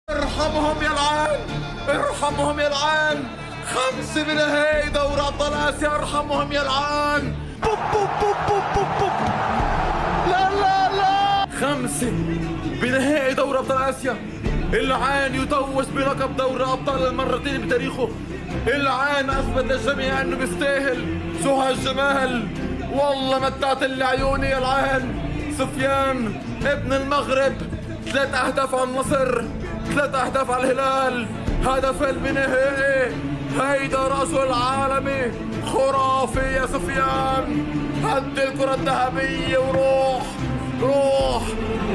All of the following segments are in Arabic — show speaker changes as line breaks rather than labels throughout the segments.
ارحمهم يا العين، ارحمهم يا العين. 5 بنهائي دوري ابطال اسيا، ارحمهم يا العين. بوب بوب بوب بوب بوب بوب. لا لا لا، 5 بنهائي دوري ابطال اسيا. العين يتوج بلقب دوري ابطال المرتين بتاريخه. العين اثبت للجميع انه بيستاهل. سهى الجمال، والله متعت لي عيوني يا العين. سفيان ابن المغرب، 3 أهداف على النصر، 3 أهداف على الهلال، هدف البنهائي. هيدا رجل عالمي خرافي يا سفيان. هد الكرة الذهبية وروح روح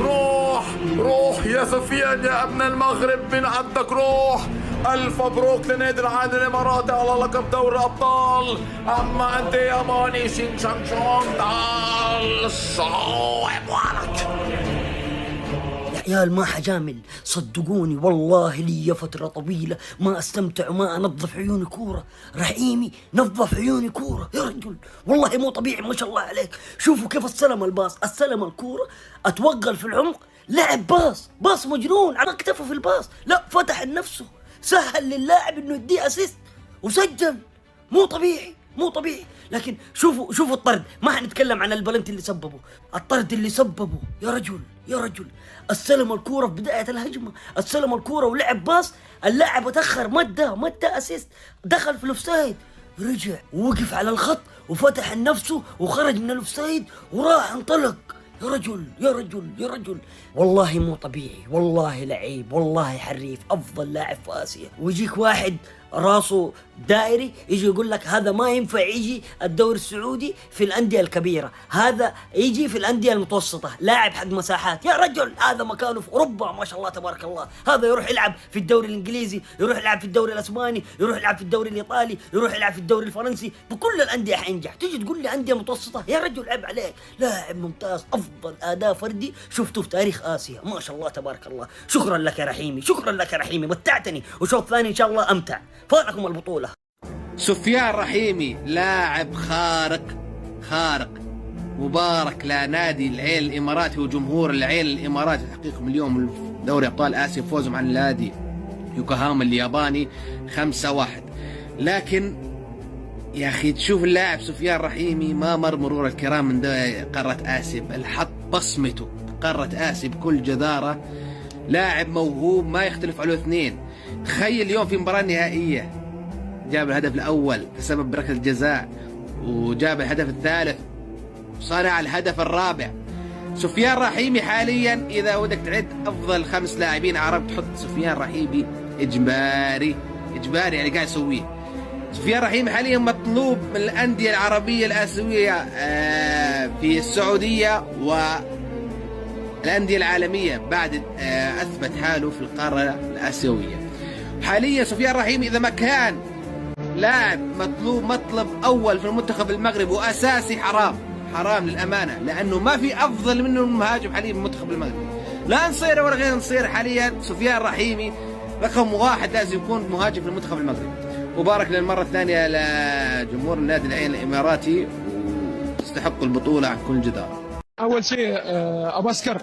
روح روح يا سفيان يا ابن المغرب، من عندك روح. ألف مبروك لنادي العين الإماراتي على لقب دوري الأبطال. أما أنت يا ماني شين شان شون تعال الصعب عليك.
يا عيال ما حجامل، صدقوني والله لي فترة طويلة ما استمتع وما انظف عيوني كورة. رحيمي نظف عيوني كورة يا رجل، والله مو طبيعي ما شاء الله عليك. شوفوا كيف استلم الباص، استلم الكورة اتوغل في العمق، لعب باص مجنون على كتفه في الباص، لا فتح لنفسه، سهل للاعب انه يديه اسيست وسجل. مو طبيعي. لكن شوفوا الطرد، ما حنتكلم عن البلنتي اللي سببه، الطرد اللي سببه يا رجل. استلم الكورة في بداية الهجمة، استلم الكورة ولعب باص، اللاعب اتأخر مدى اسيست، دخل في الاوفسايد، رجع ووقف على الخط وفتح نفسه وخرج من الاوفسايد وراح انطلق. يا رجل والله مو طبيعي، والله لعيب، والله حريف، افضل لاعب في اسيا. ويجيك واحد راسه دائري يجي يقول لك هذا ما ينفع يجي الدوري السعودي في الأندية الكبيرة، هذا يجي في الأندية المتوسطة، لاعب حق مساحات. يا رجل هذا مكانه في أوروبا ما شاء الله تبارك الله. هذا يروح يلعب في الدوري الإنجليزي، يروح يلعب في الدوري الأسباني، يروح يلعب في الدوري الإيطالي، يروح يلعب في الدوري الفرنسي، بكل الأندية حينجح. تيجي تقول لي أندية متوسطة؟ يا رجل عيب عليك، لاعب ممتاز، أفضل أداء فردي شفته في تاريخ آسيا ما شاء الله تبارك الله. شكرا لك يا رحيمي، متعتني، وشوط ثاني إن شاء الله أمتع. فارقكم البطولة.
سفيان رحيمي لاعب خارق، مبارك لنادي العين الإماراتي وجمهور العين الإماراتي تحقيقهم اليوم دوري أبطال آسيا، فوزهم عن نادي يوكوهاما الياباني 5-1. لكن يا أخي تشوف اللاعب سفيان رحيمي ما مر مرور الكرام من قارة آسيا، بل حط بصمته قارة آسيا بكل جدارة. لاعب موهوب ما يختلف عليه اثنين. تخيل اليوم في مباراة نهائية جاب الهدف الأول بسبب بركة الجزاء، وجاب الهدف الثالث، وصنع الهدف الرابع. سفيان رحيمي حاليا إذا ودك تعد أفضل 5 لاعبين عرب تحط سفيان رحيمي إجباري يعني قاعد يسويه. سفيان رحيمي حاليا مطلوب من الأندية العربية الآسيوية في السعودية والأندية العالمية بعد أثبت حاله في القارة الآسيوية. حاليا سفيان رحيمي إذا ما كان لاعب مطلب أول في المنتخب المغربي وأساسي، حرام للأمانة، لأنه ما في أفضل منه المهاجم حاليا بالمنتخب المغربي، لا نصير ولا غير نصير. حاليا سفيان رحيمي رقم 1 لازم يكون مهاجم في المنتخب المغربي. مبارك للمرة الثانية لجمهور النادي العين الإماراتي، وتستحق البطولة عن كل جدار.
أول شيء أبو عسكر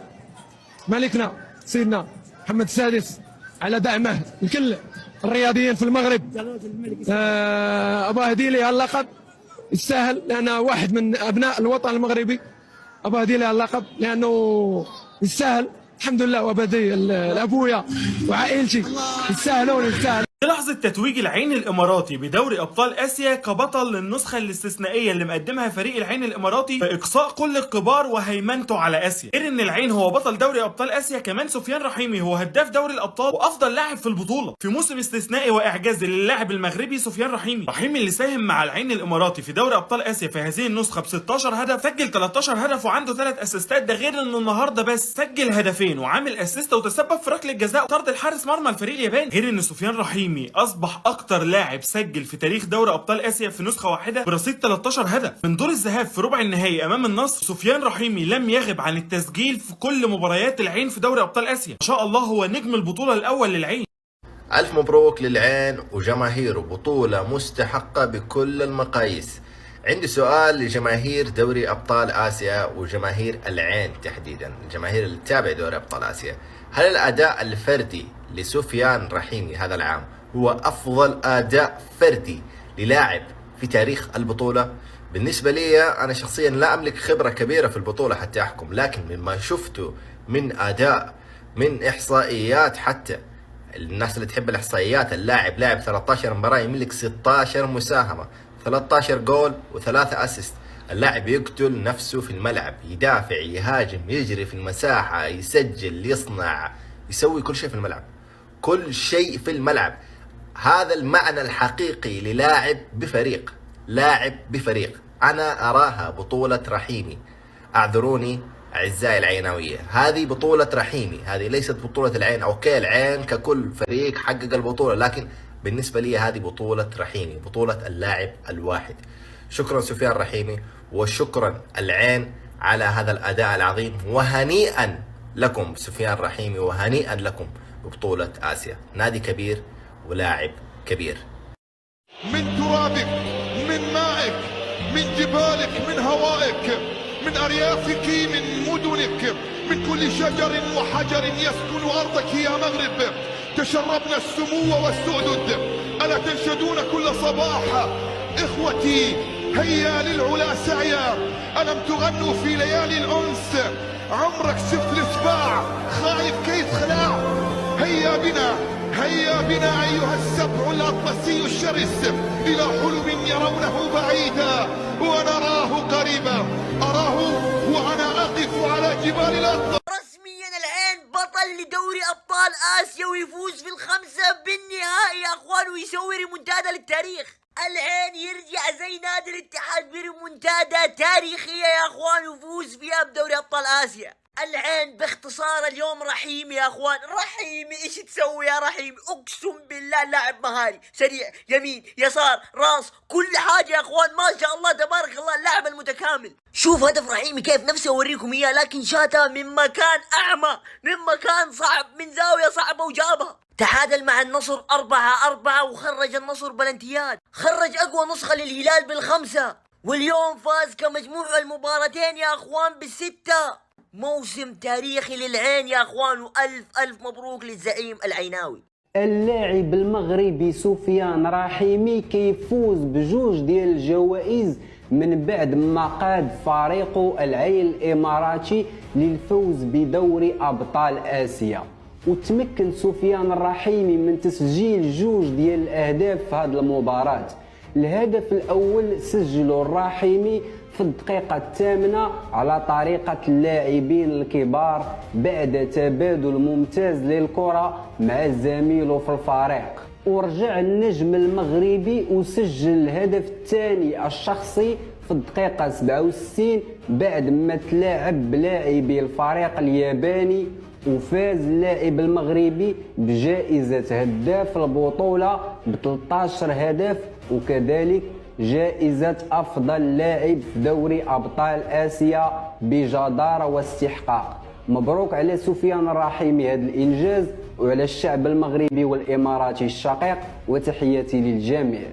ملكنا سيدنا محمد السادس على دعمه لكل الرياضيين في المغرب. أبغى أهدي لي اللقب، يستاهل، لأنه واحد من أبناء الوطن المغربي. أبغى أهدي لي اللقب لأنه يستاهل، الحمد لله، وأبدي لأبويا وعائلتي يستاهلون.
لحظة تتويج العين الإماراتي بدوري أبطال آسيا كبطل للنسخة الاستثنائية اللي مقدمها فريق العين الإماراتي بإقصاء كل الكبار وهيمنته على آسيا. غير إن العين هو بطل دوري أبطال آسيا، كمان سفيان رحيمي هو هداف دوري الأبطال وأفضل لاعب في البطولة في موسم استثنائي وإعجازي للاعب المغربي سفيان رحيمي اللي ساهم مع العين الإماراتي في دوري أبطال آسيا في هذه النسخة ب 16 هدف، سجل 13 هدف وعنده 3 أسيستات. ده غير إنه النهارده بس سجل هدفين وعامل أسيست وتسبب في ركلة جزاء وطرد الحارس مرمى الفريق الياباني. غير إن سفيان رحيمي أصبح أكتر لاعب سجل في تاريخ دوري أبطال آسيا في نسخة واحدة برصيد 13 هدف. من دور الذهاب في ربع النهائي أمام النصر، سفيان رحيمي لم يغب عن التسجيل في كل مباريات العين في دوري أبطال آسيا. ما شاء الله هو نجم البطولة الأول للعين.
ألف مبروك للعين وجماهيره، بطولة مستحقة بكل المقاييس. عندي سؤال لجماهير دوري أبطال آسيا وجماهير العين تحديدا، الجماهير اللي تتابع دوري أبطال آسيا.
هل الأداء الفردي لسفيان رحيمي هذا العام هو أفضل أداء فردي للاعب في تاريخ البطولة؟ بالنسبة لي أنا شخصيا لا أملك خبرة كبيرة في البطولة حتى أحكم، لكن مما شفته من أداء، من إحصائيات، حتى الناس اللي تحب الإحصائيات، اللاعب لاعب 13 مباراة، يملك 16 مساهمة، 13 جول و3 أسيست. اللاعب يقتل نفسه في الملعب، يدافع، يهاجم، يجري في المساحة، يسجل، يصنع، يسوي كل شيء في الملعب، كل شيء في الملعب. هذا المعنى الحقيقي للاعب بفريق، لاعب بفريق. أنا أراها بطولة رحيمي. أعذروني أعزائي العيناوية، هذه بطولة رحيمي، هذه ليست بطولة العين. أوكي العين ككل فريق حقق البطولة، لكن بالنسبة لي هذه بطولة رحيمي، بطولة اللاعب الواحد. شكرا سفيان رحيمي، وشكرا العين على هذا الأداء العظيم، وهنيئا لكم سفيان رحيمي، وهنيئا لكم ببطولة آسيا. نادي كبير ولاعب كبير.
من ترابك، من مائك، من جبالك، من هوائك، من أريافك، من مدنك، من كل شجر وحجر يسكن أرضك يا مغرب، تشربنا السمو والسؤدد. ألا تنشدون كل صباح إخوتي هيا للعلا سعيا؟ ألم تغنوا في ليالي الأنس عمرك سفت الإسباع خايف كيف خلاع؟ هيا بنا، هيا بنا أيها السبع الأطلسي الشرس إلى حلم يرونه بعيدا ونراه قريبا. أراه وأنا أقف على جبال الأطلس.
رسميا العين بطل لدوري أبطال آسيا ويفوز في الخمسة بالنهائي يا أخوان، ويسوي ريمونتادا للتاريخ. العين يرجع زي نادي الاتحاد بريمونتادا تاريخية يا أخوان، ويفوز فيها بدوري أبطال آسيا. العين باختصار اليوم رحيمي يا أخوان. رحيمي إيش تسوي يا رحيمي؟ أقسم بالله لاعب مهاري، سريع، يمين، يسار، راس، كل حاجة يا أخوان، ما شاء الله تبارك الله، اللاعب المتكامل. شوف هدف رحيمي كيف، نفسي أوريكم إياه، لكن شاتها من مكان أعمى، من مكان صعب، من زاوية صعبة وجابها. تعادل مع النصر 4-4 وخرج النصر بلنتيات، خرج أقوى نسخة للهلال بالخمسة، واليوم فاز كمجموع المباراتين يا أخوان بالستة. موسم تاريخي للعين يا أخوان، وألف ألف مبروك للزعيم العيناوي.
اللاعب المغربي سفيان رحيمي كيفوز بجوج ديال الجوائز من بعد ما قاد فريقه العين الإماراتي للفوز بدوري أبطال آسيا. وتمكن سفيان الرحيمي من تسجيل جوج ديال الأهداف في هذه المباراة. الهدف الأول سجله الرحيمي في الدقيقة 8 على طريقة اللاعبين الكبار بعد تبادل ممتاز للكرة مع زميله في الفريق. ورجع النجم المغربي وسجل الهدف الثاني الشخصي في الدقيقة 67 بعد ما تلاعب بلاعبي الفريق الياباني، وفاز اللاعب المغربي بجائزة هداف البطولة ب 13 هدف، وكذلك جائزة أفضل لاعب في دوري أبطال آسيا بجدارة واستحقاق. مبروك على سفيان الرحيمي هذا الإنجاز، وعلى الشعب المغربي والإماراتي الشقيق، وتحياتي للجميع.